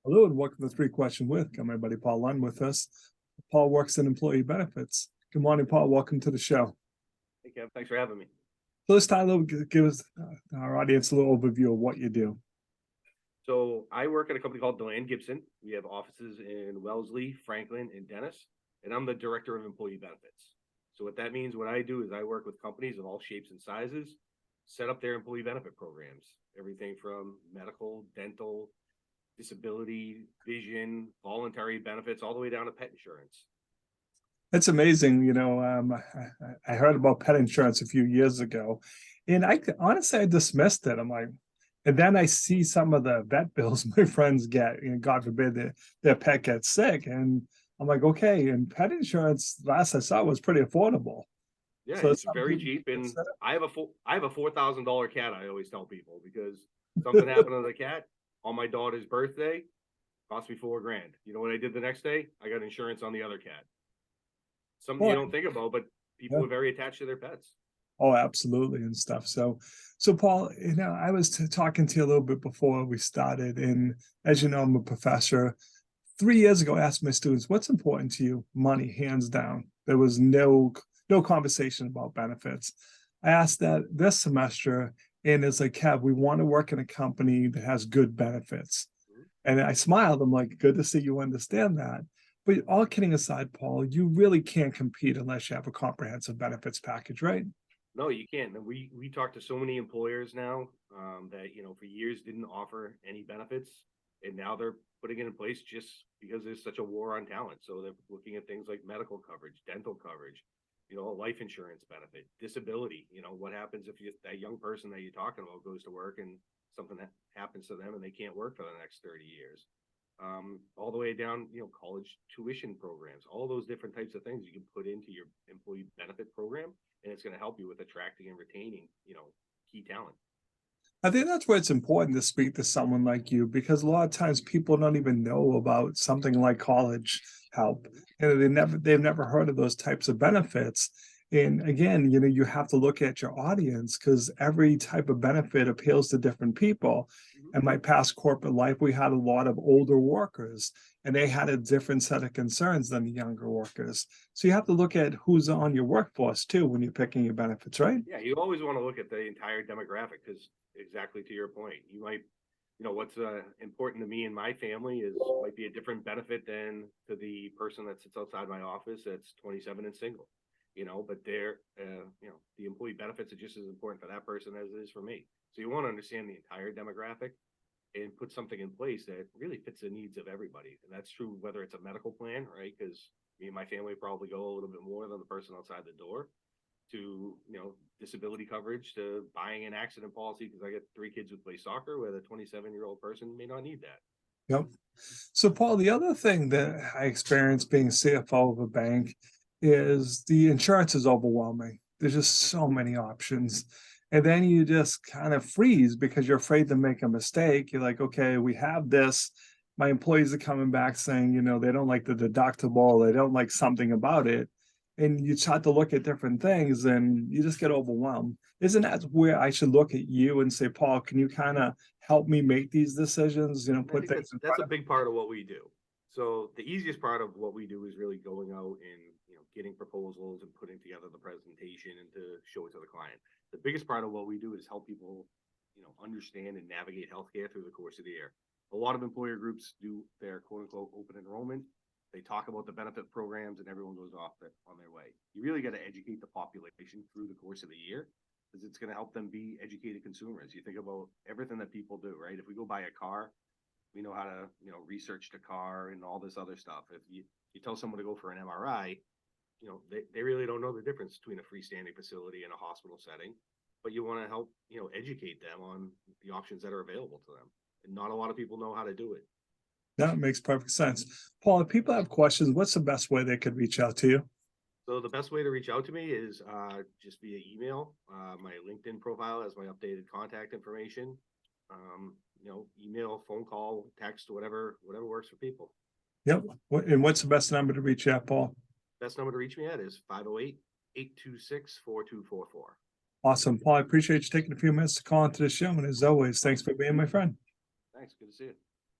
Hello and welcome to Three Question With. Got my buddy Paul Lunn with us. Paul works in employee benefits. Good morning, Paul. Welcome to the show. Hey, Kev, thanks for having me. So let's start a little, give us our audience a little overview of what you do. So I work at a company called Deland Gibson. We have offices in Wellesley, Franklin, and Dennis, and I'm the director of employee benefits. So what that means, what I do is I work with companies of all shapes and sizes, set up their employee benefit programs, everything from medical, dental, disability, vision, voluntary benefits, all the way down to pet insurance. It's amazing. I heard about pet insurance a few years ago, and honestly, I dismissed it. I'm like, and then I see some of the vet bills my friends get, God forbid their pet gets sick. And I'm like, okay, and pet insurance, last I saw, was pretty affordable. Yeah, So it's very cheap, and I have a $4,000 cat. I always tell people because something happened to the cat on my daughter's birthday, cost me $4,000. You know what I did the next day? I got insurance on the other cat. Something you don't think about, but people are very attached to their pets. Oh, absolutely, and stuff. So Paul, I was talking to you a little bit before we started, and as you know, I'm a professor. 3 years ago, I asked my students, "What's important to you?" Money, hands down. There was no conversation about benefits. I asked that this semester, and it's like, Kev, we want to work in a company that has good benefits. And I smiled. I'm like, good to see you understand that. But all kidding aside, Paul, you really can't compete unless you have a comprehensive benefits package, right? No, you can't. And we talk to so many employers now that for years didn't offer any benefits, and now they're putting it in place just because there's such a war on talent. So they're looking at things like medical coverage, dental coverage, a life insurance benefit, disability. What happens if that young person that you're talking about goes to work and something that happens to them and they can't work for the next 30 years? All the way down, college tuition programs, all those different types of things you can put into your employee benefit program, and it's going to help you with attracting and retaining, key talent. I think that's where it's important to speak to someone like you, because a lot of times people don't even know about something like college help. They've never heard of those types of benefits. And again, you have to look at your audience, because every type of benefit appeals to different people. In my past corporate life, we had a lot of older workers, and they had a different set of concerns than the younger workers. So you have to look at who's on your workforce too when you're picking your benefits, right? Yeah, you always want to look at the entire demographic, because exactly to your point, you might, what's important to me and my family might be a different benefit than to the person that sits outside my office that's 27 and single. But they're, the employee benefits are just as important for that person as it is for me. So you want to understand the entire demographic and put something in place that really fits the needs of everybody. And that's true whether it's a medical plan, right? Because me and my family probably go a little bit more than the person outside the door, to, disability coverage, to buying an accident policy because I got 3 kids who play soccer, where the 27-year-old person may not need that. Yep. So, Paul, the other thing that I experienced being CFO of a bank is the insurance is overwhelming. There's just so many options. And then you just kind of freeze because you're afraid to make a mistake. You're like, okay, we have this. My employees are coming back saying, they don't like the deductible, they don't like something about it. And you start to look at different things and you just get overwhelmed. Isn't that where I should look at you and say, Paul, can you kind of help me make these decisions, put things in that's a big part of what we do. So the easiest part of what we do is really going out and getting proposals and putting together the presentation and to show it to the client. The biggest part of what we do is help people understand and navigate healthcare through the course of the year. A lot of employer groups do their quote unquote open enrollment. They talk about the benefit programs and everyone goes off on their way. You really got to educate the population through the course of the year, because it's going to help them be educated consumers. You think about everything that people do, right? If we go buy a car, we know how to, research the car and all this other stuff. If you tell someone to go for an MRI, they really don't know the difference between a freestanding facility and a hospital setting, but you want to help, educate them on the options that are available to them. And not a lot of people know how to do it. That makes perfect sense. Paul, if people have questions, what's the best way they could reach out to you? So the best way to reach out to me is just via email. My LinkedIn profile has my updated contact information. Email, phone call, text, whatever works for people. Yep. And what's the best number to reach out, Paul? Best number to reach me at is 508-826-4244. Awesome. Paul, I appreciate you taking a few minutes to call into the show. And as always, thanks for being my friend. Thanks. Good to see you.